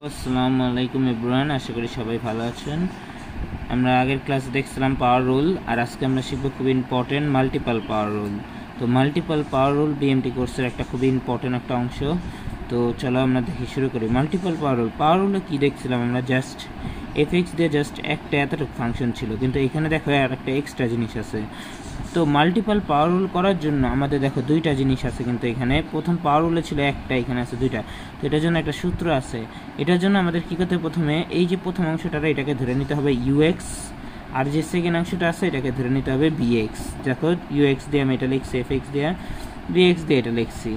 আসসালামু আলাইকুম এভরিওয়ান, আশা করি সবাই ভালো আছেন। আমরা আগের ক্লাসে দেখছিলাম পাওয়ার রুল, আর আজকে আমরা শিখব খুব ইম্পর্টেন্ট মাল্টিপল পাওয়ার রুল। তো মাল্টিপল পাওয়ার রুল বিএমটি কোর্সের একটা খুবই ইম্পর্টেন্ট একটা অংশ। তো চলো আমরা দেখি শুরু করি। মাল্টিপল পাওয়ার রুলে কী দেখছিলাম আমরা, জাস্ট এফএক্স দিয়ে জাস্ট একটা এতটুকু ফাংশন ছিল, কিন্তু এখানে দেখো আর একটা এক্সট্রা জিনিস আছে। তো মাল্টিপল পাওয়ার রুল করার জন্য আমাদের দেখো দুইটা জিনিস আছে, কিন্তু এখানে প্রথম পাওয়ার রুলে ছিল একটা, এখানে আছে দুইটা। তো এটার জন্য একটা সূত্র আছে। এটার জন্য আমাদের কী করতে হবে, প্রথমে এই যে প্রথম অংশটা এটাকে ধরে নিতে হবে ইউএক্স, আর যে সেকেন্ড অংশটা আছে এটাকে ধরে নিতে হবে বিএক্স। দেখো ইউএক্স দিয়ে আমি এটা লিখছি, এফএক্স দিয়ে, বিএক্স দিয়ে এটা লিখছি।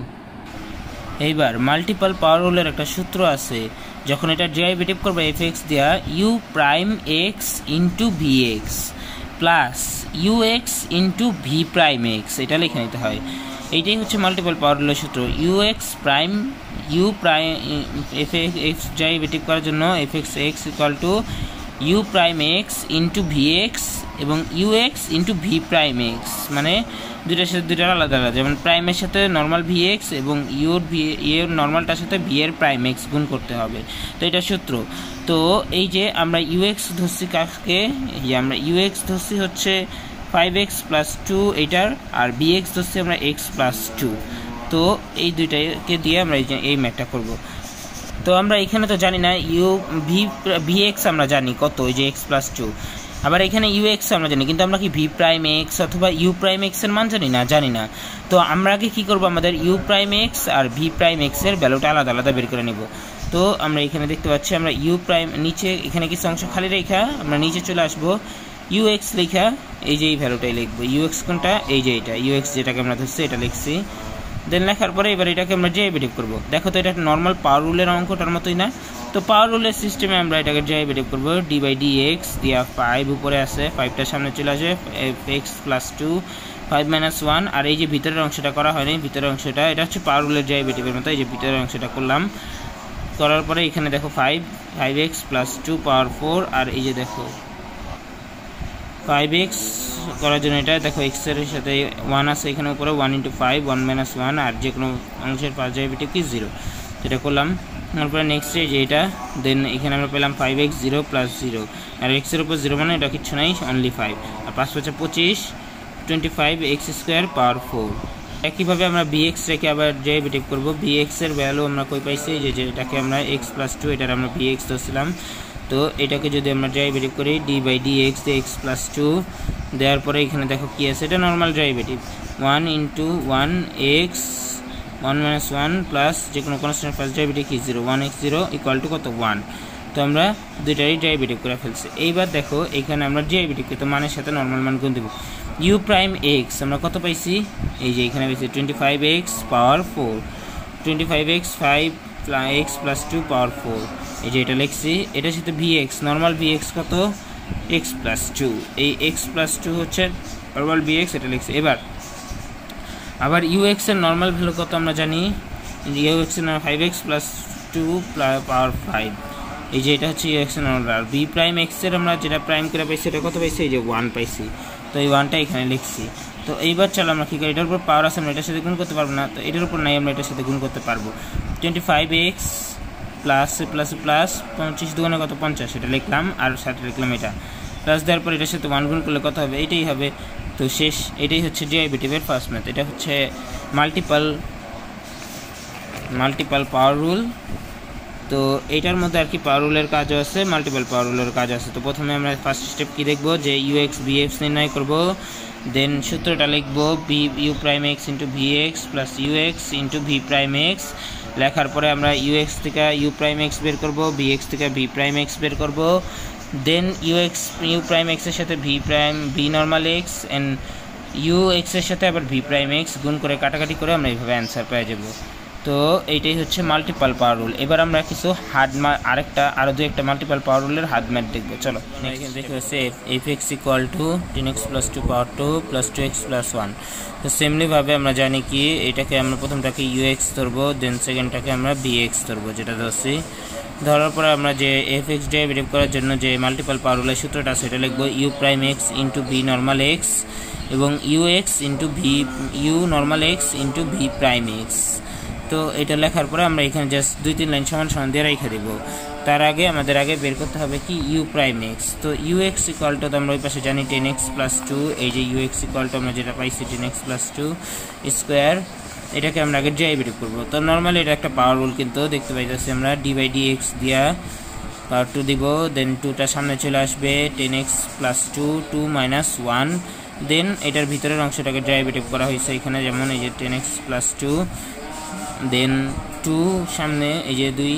এইবার মাল্টিপল পাওয়ার রুলের একটা সূত্র আছে, যখন এটা ডেরিভেটিভ করবে এফএক্স দিয়া, you prime x into VX plus UX into v prime x, এটা লিখে নিতে হয়। এইটাই হচ্ছে মাল্টিপল পাওয়ার রুলের সূত্র। U x prime u prime x derivative করার জন্য f x x equal to u prime x into v x এবং u x into v prime x, মানে দুইটার সাথে দুইটা আলাদা আলাদা, যেমন প্রাইমের সাথে নর্মাল ভিএক্স এবং ইউর নর্মালটার সাথে ভি এর প্রাইম এক্স গুণ করতে হবে। তো এটা সূত্র। তো এই যে আমরা ইউএক্স ধরছি কাকে, আমরা ইউএক্স ধরছি হচ্ছে 5x + 2 এইটার, আর বিএক্স ধরছি আমরা x + 2। তো এই দুইটাকে দিয়ে আমরা এই ম্যাথটা করব। তো আমরা এখানে তো জানি না ভিএক্স আমরা জানি কত, ওই যে x + 2, আবার এখানে ইউএক্স আমরা জানি, কিন্তু আমরা কি ভি প্রাইম এক্স অথবা ইউ প্রাইম এক্স এর মান জানি না। তো আমরা আগে কী করবো, আমাদের you prime x R V prime x এর ভ্যালুটা আলাদা আলাদা বের করে নিব। তো আমরা এখানে দেখতে পাচ্ছি, আমরা ইউ প্রাইম নিচে এখানে কিছু অংশ খালি রেখা আমরা নিচে চলে আসবো, ইউএক্স লেখা এই যে এই ভ্যালুটাই লিখবো। ইউএক্স কোনটা, এই যে এটা ইউএক্স যেটাকে আমরা ধরছি এটা লিখছি। দেন লেখার পরে এবার এটাকে আমরা ডেরিভেটিভ করবো। দেখো তো এটা নর্মাল পাওয়ার রুলের অঙ্কটার মতোই না। তো পাওয়ার রুলের সিস্টেমে আমরা এটাকে ডেরিভেটিভ করবো, d/dx দিয়া 5 উপরে আছে, 5টার সামনে চলে আসে x + 2 5 - 1, আর এই যে ভিতরের অংশটা করা হয়নি, ভিতরের অংশটা এটা হচ্ছে পাওয়ার রুলের ডেরিভেটিভের মতো। এই যে ভিতরের অংশটা করলাম, করার পরে এখানে দেখো 5x + 2 পাওয়ার 4, আর এই যে দেখো 5x করার জন্য এটা দেখো x এর সাথে 1 আছে এখানে উপরে, 1 × 5 1 - 1, আর যে কোনো অংশের ফার্স্ট ডেরিভেটিভ কি 0, সেটা করলাম। তারপরে নেক্সট যে এটা, দেন এখানে আমরা পেলাম 5x 0 + 0, আর x এর উপর 0 মানে এটা কিচ্ছু নাই, অনলি 5, আর 5 × 5 = 25, 25x² পাওয়ার 4। একইভাবে আমরা bx রেখে আবার ডেরিভেটিভ করব। bx এর ভ্যালু আমরা কই পাইছি, যে এটাকে আমরা x + 2 এটার আমরা bx ধরছিলাম। তো এটাকে যদি আমরা ডেরিভেটিভ করি, d/dx x + 2 দেওয়ার পরে এখানে দেখো কি আছে, এটা নর্মাল ডেরিভেটিভ, 1 × 1x 1 - 1 প্লাস যে কোনো কনস্ট্যান্ট ফার্স্ট ডেরিভেটিভ কি 0, 1x 0 = কত 1। তো আমরা দুইটারই ডেরিভেটিভ করে ফেলছি। এইবার দেখো এখানে আমরা ডেরিভেটিভ কিন্তু মানের সাথে নর্মাল মান গুণ দেব। ইউ প্রাইম এক্স আমরা কত পাইছি, এই যে এখানে পাইছি 25x পাওয়ার 4, 25x 5x + 2 পাওয়ার 4, এই যে এটা লিখছি। এটার সাথে ভিএক্স, নর্মাল ভিএক্স কত, x + 2, এই x + 2 হচ্ছে নর্মাল ভিএক্স, এটা লিখছি। এবার আবার ইউএক্স এর নর্মাল ভ্যালু কত আমরা জানি, ইউএক্স এর 5x + 2 পাওয়ার 5, এই যে এটা হচ্ছে ইউএক্স এর নর্মাল। আর ভি প্রাইম এক্স এর আমরা যেটা প্রাইম করে পাইছি এটা কত পাইছি, এই যে 1 পাইছি। তো এই 1টা এখানে লিখছি। তো এইবার চলো আমরা কী করি, এটার উপর পাওয়ার আছে, আমরা এটার সাথে গুণ করতে পারবো না, তো এটার উপর নাই, আমরা এটার সাথে গুণ করতে পারবো। 25x প্লাস 25 দুগুণে কত 50, এটা লিখলাম, আর সাথে লিখলাম এটা প্লাস দেওয়ার পর এটার সাথে 1 গুণ করলে কত হবে, এইটাই হবে। তো শেষ, এটাই হচ্ছে ডেরিভেটিভের ফার্স্ট ম্যাথ। এটা হচ্ছে মাল্টিপল পাওয়ার রুল। তো এইটার মধ্যে আর কি পাওয়ার রুলের কাজও আছে, মাল্টিপল পাওয়ার রুলের কাজ আছে। তো প্রথমে আমরা ফার্স্ট স্টেপ কি দেখবো, যে ইউএক্স ভিএক্স নির্ণয় করব। দেন সূত্রটা লিখবো, u prime x into VX plus UX into v prime x. লেখার পরে আমরা ইউএক্স থেকে ইউ প্রাইম এক্স বের করবো, ভিএক্স থেকে ভি প্রাইম এক্স বের করবো। দেন ইউ প্রাইম এক্সের সাথে V normal x and UX এর সাথে আবার ভি প্রাইম এক্স গুণ করে কাটাকাটি করে আমরা এইভাবে অ্যান্সার পেয়ে যাব। তো এইটাই হচ্ছে মাল্টিপল পাওয়ার রুল। এবার আমরা কিছু আরও দু একটা মাল্টিপল পাওয়ার রুলের হার্ড ম্যাথ দেখবো। চলো এখানে দেখে হচ্ছে fx = 10x + 2 পাওয়ার 2 + 2x + 1। তো সেমলিভাবে আমরা জানি কি, এটাকে আমরা প্রথমটাকে ইউএক্স ধরবো, দেন সেকেন্ডটাকে আমরা বিএক্স ধরবো, যেটা ধরছি। ধরার পরে আমরা যে fx ডেরিভেটিভ করার জন্য যে মাল্টিপল পাওয়ার রুলের সূত্রটা আছে, এটা লিখবো u prime x into v normal x এবং u x into v u normal x into v prime x তো এটা লেখার পরে আমরা এখানে জাস্ট 2-3 লাইন সমান সমান দিয়ে রেখে দেব। তার আগে আমাদের বের করতে হবে কি ইউ প্রাইম এক্স। তো ইউ এক্স ইকুয়াল টু আমরা ওই পাশে জানি 10x + 2, এই যে ইউ এক্স ইকুয়াল টু আমরা যেটা পাইছি 10x + 2 স্কোয়ার, এটাকে আমরা আগে ডেরিভেটিভ করব। তো নর্মালি এটা একটা পাওয়ার রুল, কিন্তু দেখতে পাইতেছি আমরা d/dx দিয়া পাওয়ার 2 দিব, দেন 2টা সামনে চলে আসবে 10x + 2 2 - 1, দেন এটার ভিতরের অংশটাকে ডেরিভেটিভ করা হয়েছে এখানে, যেমন এই যে 10x + 2, দেন 2 সামনে এই যে 2,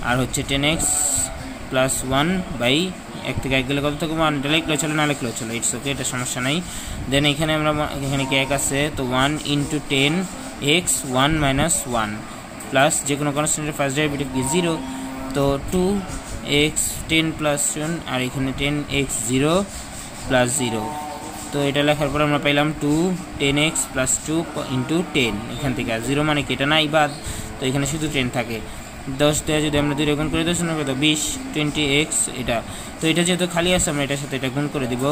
আর হচ্ছে 10x + 1 বাই 1 থেকে 1 গেলে কত থেকে 1, এটা লিখলেও চলে না লিখলেও চলে, ইটস ওকে, এটা সমস্যা নাই। দেন এখানে আমরা এখানে কি 1 আছে, তো 1 × 10x 1 - 1 প্লাস যে কোনো কনস্ট্যান্টের ফার্স্ট ডেরিভেটিভ কি 0, তো 2x 10 + 1 আর এখানে 10x 0 + 0। তো এটা লেখার পর আমরা পাইলাম 2 10x + 2 × 10, এখান থেকে 0 মানে কি এটা নাই বাদ, তো এখানে শুধু 10 থাকে। 10 দিয়ে যদি আমরা 2 গুণ করে 10 কত 20 20x এটা, তো এটা যেহেতু খালি আছে আমরা এটার সাথে এটা গুণ করে দিব।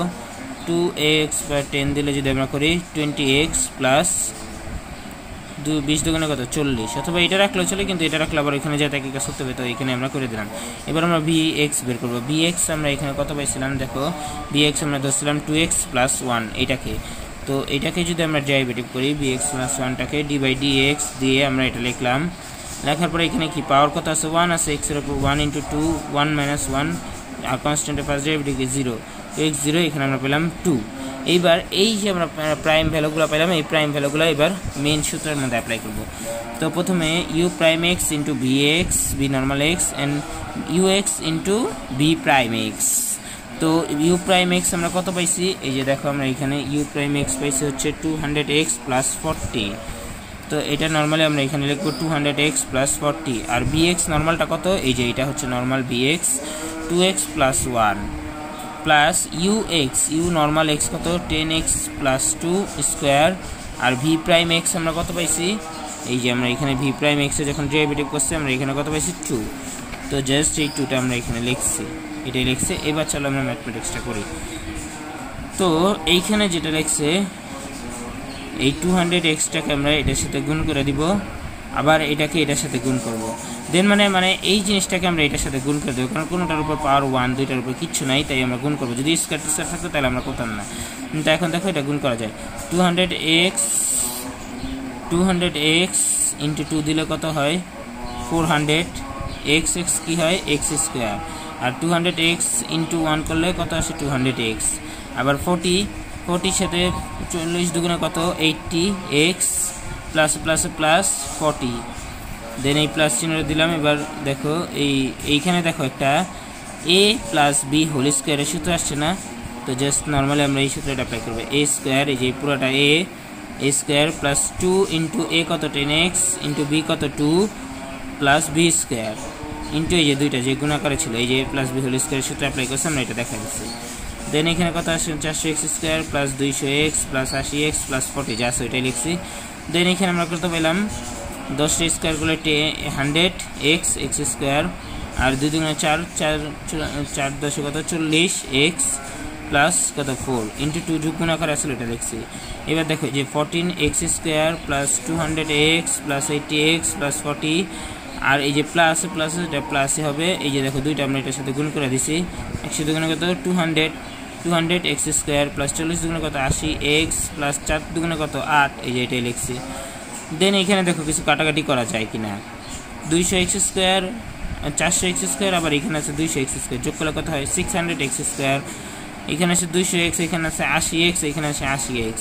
2x + 10 দিলে যদি আমরা করি 20x প্লাস 20 দুগুণে কত 40, অথবা এটা রাখলেও চলে, কিন্তু এটা রাখলে আবার এখানে যেটা কি কাজ করতে হবে, তো এখানে আমরা করে দিলাম। এবার আমরা vx বের করব। vx আমরা এখানে কত পাইছিলাম, দেখো vx আমরা ধরছিলাম 2x + 1 এটাকে, তো এটাকে যদি আমরা ডেরিভেটিভ করি vx + 1টাকে d/dx দিয়ে আমরা এটা লিখলাম। লেখার পরে এখানে কি পাওয়ার কত আছে 1 আছে, x এর উপর 1 × 2 1 - 1, আর কনস্ট্যান্টের ফার্স্ট ডেরিভেটিভ 0, তো x 0, এখানে আমরা পেলাম 2। এইবার এই যে আমরা প্রাইম ভ্যালুগুলো পেলাম, এই প্রাইম ভ্যালুগুলো এবার মেইন সূত্রের মধ্যে অ্যাপ্লাই করব। তো প্রথমে u prime x × vx v normal x and ux × v prime x। তো u প্রাইম x আমরা কত পাইছি, এই যে দেখো আমরা এখানে u প্রাইম x পাইছি হচ্ছে 200x + 40, তো এটা নর্মালি আমরা এখানে লিখব 200x + 40, আর vx নর্মালটা কত, এই যে এটা হচ্ছে normal vx 2x + 1 plus ux u normal x কত 10x + 2 স্কোয়ার, আর v প্রাইম x আমরা কত পাইছি, এই যে আমরা এখানে v প্রাইম x এর যখন ডেরিভেটিভ করছি আমরা এখানে কত পাইছি 2, তো জাস্ট এই 2টা আমরা এখানে লিখছি, এটাই লিখছে। এবার চলো আমরা ম্যাথমেটিক্সটা করি। তো এইখানে যেটা লিখছে এই 200x-টাকে আমরা এটার সাথে গুণ করে দিব, আবার এটাকে এটার সাথে গুণ করব, দেন মানে এই জিনিসটাকে আমরা এটার সাথে গুণ করে দেবো, কারণ কোনোটার উপর পাওয়ার 1 দুইটার উপর কিচ্ছু নাই, তাই আমরা গুণ করবো। যদি স্কয়ার টিস্কয়ার থাকতো তাহলে আমরা করতাম না, কিন্তু এখন দেখো এটা গুণ করা যায়। 200x × 2 দিলে কত হয় 400, x কি হয় x², আর 200x × 1 করলে কত আসে 200x, আবার 40 সাথে 40 দুগুণে কত 80x প্লাস 40, দেন এই প্লাস চিহ্ন দিলাম। এবার দেখো এইখানে দেখো একটা a + b হোল স্কয়ারের সূত্র আসছে না, তো জাস্ট নর্মালি আমরা এই সূত্রটা অ্যাপ্লাই করব। a স্কয়ার, এই যে পুরোটা a স্কয়ার প্লাস 2 × a কত 10x × b কত 2 প্লাস b স্কয়ার ইন্টু এই যে দুইটা যে গুণাকারে ছিল, এই যে প্লাস b হোল স্কয়ারের সূত্র অ্যাপ্লাই করছে আমরা এটা দেখা দিচ্ছি। দেন এখানে কত আসে 400x² plus 200x plus 80x plus 40, যা আছে ওইটাই লিখছি। দেন এখানে আমরা কত পেলাম 10 স্কয়ার করলে 100x² আর 2 × 4 4 10 কত 40x প্লাস কত 4 ইন্টু 2 যোগ গুণ আকারে আসলে এটা লিখছি। এবার দেখো যে 14x² plus 200x plus 80x plus 40, আর এই যে প্লাস এটা প্লাসে হবে, এই যে দেখো দুইটা আমরা এটার সাথে গুণ করে দিছি। 100 দুগুণে কত 200x² প্লাস 40 দুগুণে কত 80x প্লাস 4 দুগুণে কত 8, এই যে এটাই লিখছি। দেন এখানে দেখো কিছু কাটাকাটি করা যায় কিনা, 200x², 400x², আবার এখানে আছে 200x², যোগ করলে কত হয় 600x², এখানে আছে 200x, এখানে আছে 80x, এখানে আছে 80x,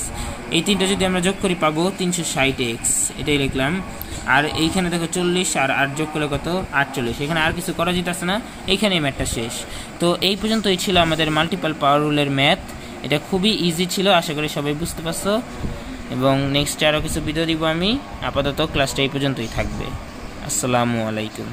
এই তিনটা যদি আমরা যোগ করি পাবো 360x, এটাই লিখলাম। আর এইখানে দেখো 40 আর 8 যোগ করলে কত 48, এখানে আর কিছু করা যেতেছে না, এইখানেই ম্যাথটা শেষ। তো এই পর্যন্তই ছিল আমাদের মাল্টিপল পাওয়ার রুলের ম্যাথ, এটা খুবই ইজি ছিল, আশা করি সবাই বুঝতে পারছো, এবং নেক্সট আরও কিছু ভিডিও দিব আমি। আপাতত ক্লাসটা এই পর্যন্তই থাকবে। আসসালামু আলাইকুম।